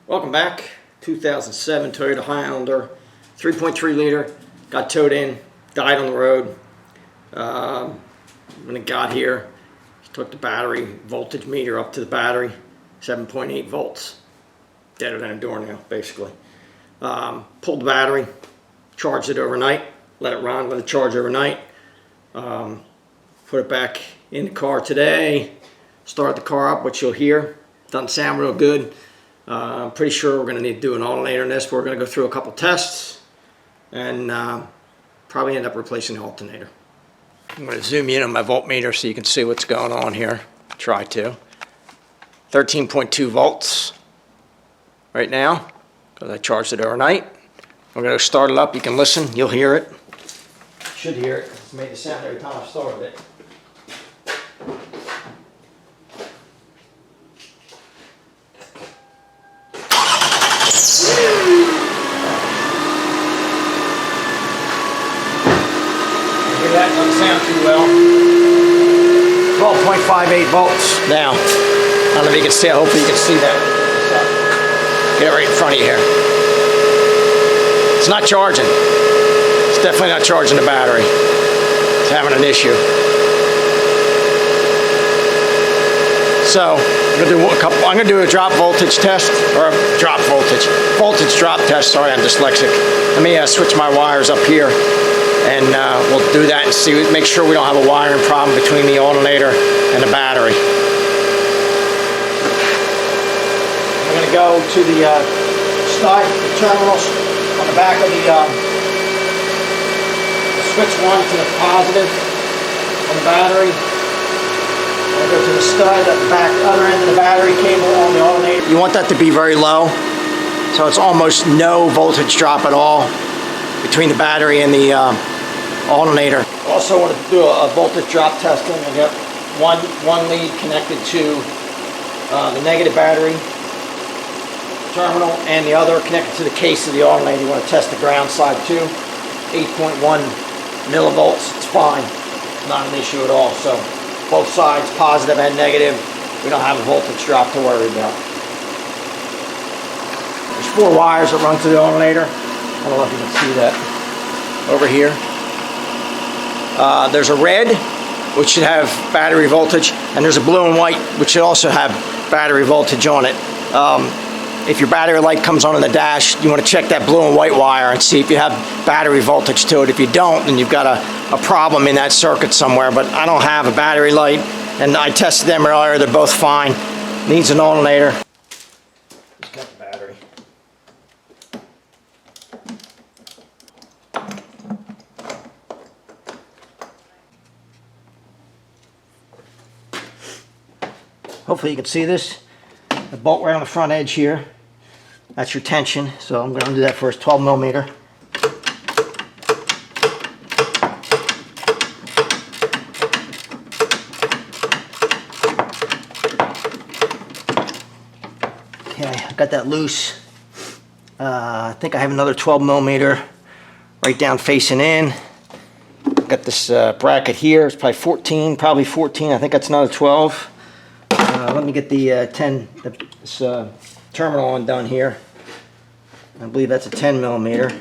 Welcome back. 2007 Toyota Highlander, 3.3 liter. Got towed in, died on the road. When it got here, took the battery voltage meter up to the battery, 7.8 volts. Deader than a doornail, basically. Pulled the battery, charged it overnight, let it run, let it charge overnight. Put it back in the car today, start the car up, which you'll hear. Doesn't sound real good. I'm pretty sure we're going to need to do an alternator in this. We're going to go through a couple tests and probably end up replacing the alternator. I'm going to zoom in on my voltmeter so you can see what's going on here. Try to. 13.2 volts right now because I charged it overnight. I'm going to start it up. You can listen. You'll hear it. Should hear it. It's made the sound every time I've started it. That doesn't sound too well. 12.58 volts now. I don't know if you can see it. Hopefully you can see that. Get it right in front of you here. It's not charging. It's definitely not charging the battery. It's having an issue. So I'm gonna do a drop voltage test, or a voltage drop test. Sorry, I'm dyslexic. Let me switch my wires up here. And we'll do that and see, make sure we don't have a wiring problem between the alternator and the battery. We're going to go to the stud, the terminals on the back of the switch one to the positive on the battery. We're going to go to the stud at the back other end of the battery cable on the alternator. You want that to be very low, so it's almost no voltage drop at all between the battery and the alternator. Also want to do a voltage drop testing. I got one lead connected to the negative battery terminal and the other connected to the case of the alternator. You want to test the ground side too. 8.1 millivolts. It's fine. Not an issue at all. So both sides, positive and negative. We don't have a voltage drop to worry about. There's 4 wires that run to the alternator. I don't know if you can see that over here. There's a red, which should have battery voltage, and there's a blue and white, which should also have battery voltage on it. If your battery light comes on in the dash, you want to check that blue and white wire and see if you have battery voltage to it. If you don't, then you've got a problem in that circuit somewhere. But I don't have a battery light, and I tested them earlier. They're both fine. Needs an alternator. Just got the battery. Hopefully you can see this. The bolt right on the front edge here. That's your tension. So I'm going to do that first, 12 millimeter. Okay, I got that loose. I think I have another 12 millimeter right down facing in. Got this bracket here. It's probably 14. I think that's another 12. Let me get the this terminal undone here. I believe that's a 10 millimeter.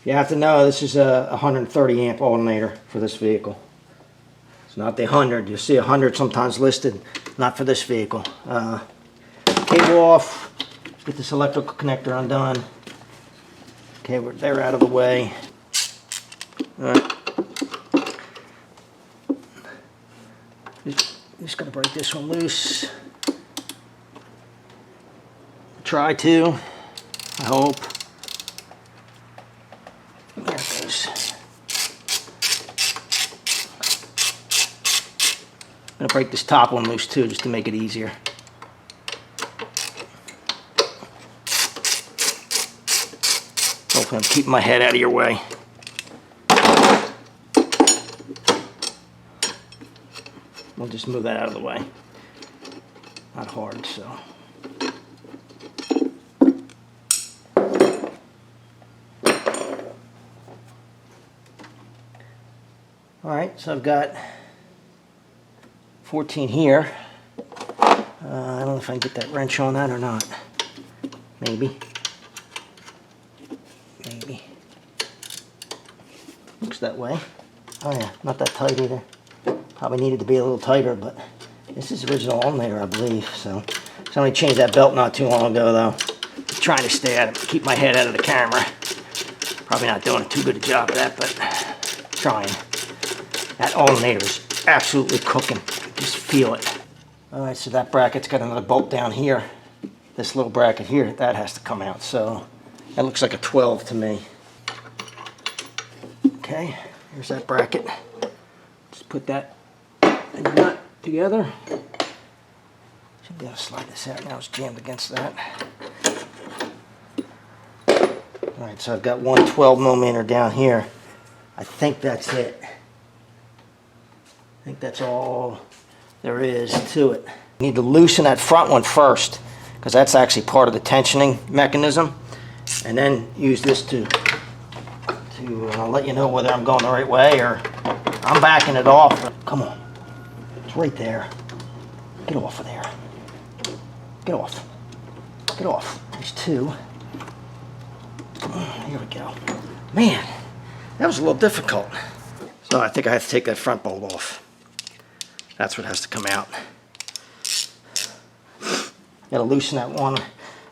You have to know this is a 130 amp alternator for this vehicle. It's not the 100. You'll see 100 sometimes listed, not for this vehicle. Cable off. Get this electrical connector undone. Okay, they're out of the way. All right. Just gonna break this one loose. Try to. I hope. There it goes. I'm gonna break this top one loose too, just to make it easier. I'm keeping my head out of your way. We'll just move that out of the way. Not hard, so. All right, so I've got 14 here. I don't know if I can get that wrench on that or not. Maybe. Maybe. Looks that way. Oh yeah, not that tight either. Probably needed to be a little tighter, but this is original alternator, I believe. So somebody changed that belt not too long ago, though. I'm trying to stay at it, keep my head out of the camera. Probably not doing too good a job of that, but trying. That alternator is absolutely cooking. Just feel it. All right, so that bracket's got another bolt down here. This little bracket here, that has to come out. So that looks like a 12 to me. Okay, here's that bracket. Just put that and the nut together. Should be able to slide this out now. It's jammed against that. All right, so I've got one 12mm down here. I think that's it. I think that's all there is to it. You need to loosen that front one first, because that's actually part of the tensioning mechanism, and then use this to let you know whether I'm going the right way or I'm backing it off. Come on. It's right there. Get off of there. Get off. Get off. There's two. Here we go. Man, that was a little difficult. So I think I have to take that front bolt off. That's what has to come out. Got to loosen that one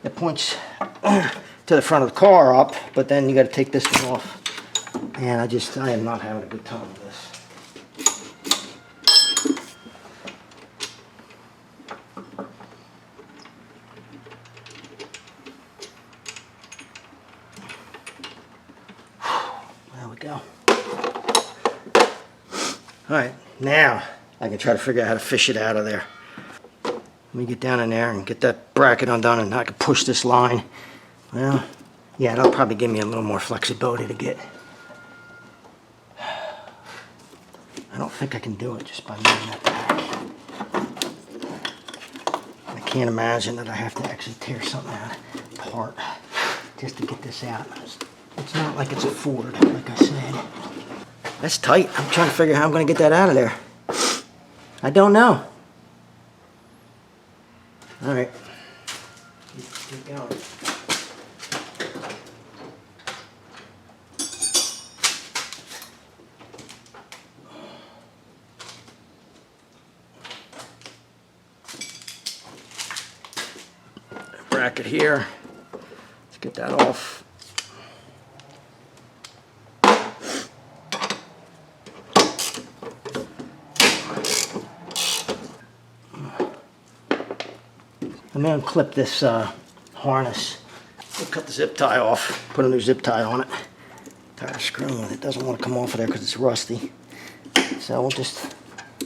that points to the front of the car up, but then you got to take this one off. And I am not having a good time with this. There we go. All right, now I can try to figure out how to fish it out of there. Let me get down in there and get that bracket undone, and I can push this line. Well, yeah, that'll probably give me a little more flexibility to get. I don't think I can do it just by moving that back. I can't imagine that I have to actually tear something apart just to get this out. It's not like it's a Ford, like I said. That's tight. I'm trying to figure out how I'm going to get that out of there. I don't know. All right. Keep going. Bracket here. Let's get that off. I'm going to unclip this harness. We'll cut the zip tie off, put a new zip tie on it. Tired of screwing with it. Doesn't want to come off of there because it's rusty. So we'll just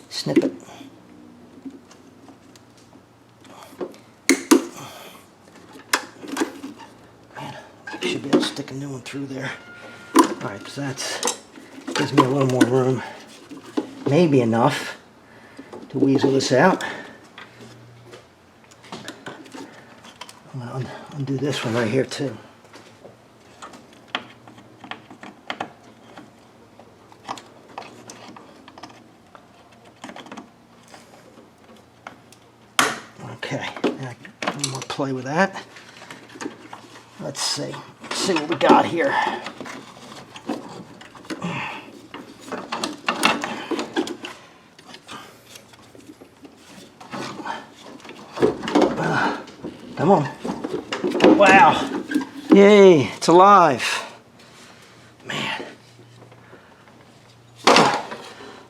snip it. Man, I should be able to stick a new one through there. Alright, so that gives me a little more room. Maybe enough to weasel this out. I'm going to undo this one right here too. Okay, now one more play with that. Let's see what we got here. Come on. Wow. Yay, it's alive. Man.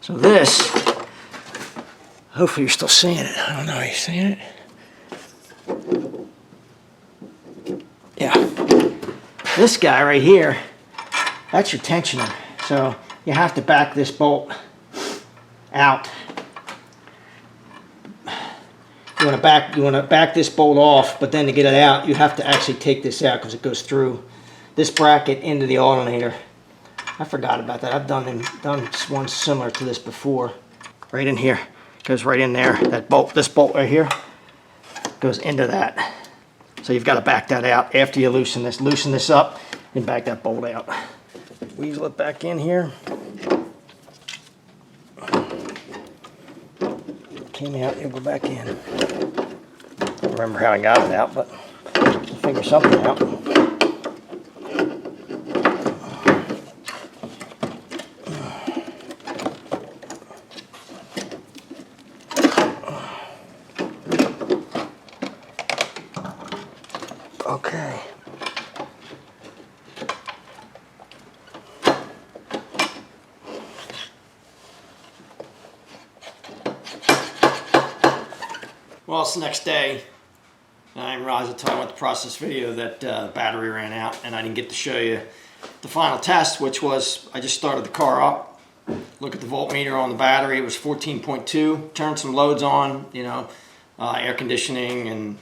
So this, hopefully you're still seeing it. I don't know, are you seeing it? Yeah. This guy right here, that's your tensioner. So you have to back this bolt out. You want to back this bolt off, but then to get it out, you have to actually take this out because it goes through this bracket into the alternator. I forgot about that. I've done one similar to this before. Right in here, goes right in there. That bolt, this bolt right here, goes into that. So you've got to back that out after you loosen this up, and back that bolt out. Weasel it back in here. came out, you'll go back in. I don't remember how I got it out, but we'll figure something out. Okay. Well, it's the next day, and I didn't realize at the time I went to process video that battery ran out, and I didn't get to show you the final test, which was I just started the car up, look at the voltmeter on the battery, it was 14.2, turned some loads on, you know, air conditioning and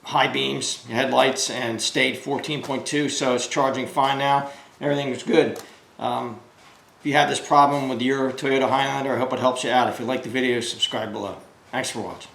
high beams, headlights, and stayed 14.2, so it's charging fine now. Everything was good. If you have this problem with your Toyota Highlander, I hope it helps you out. If you like the video, subscribe below. Thanks for watching.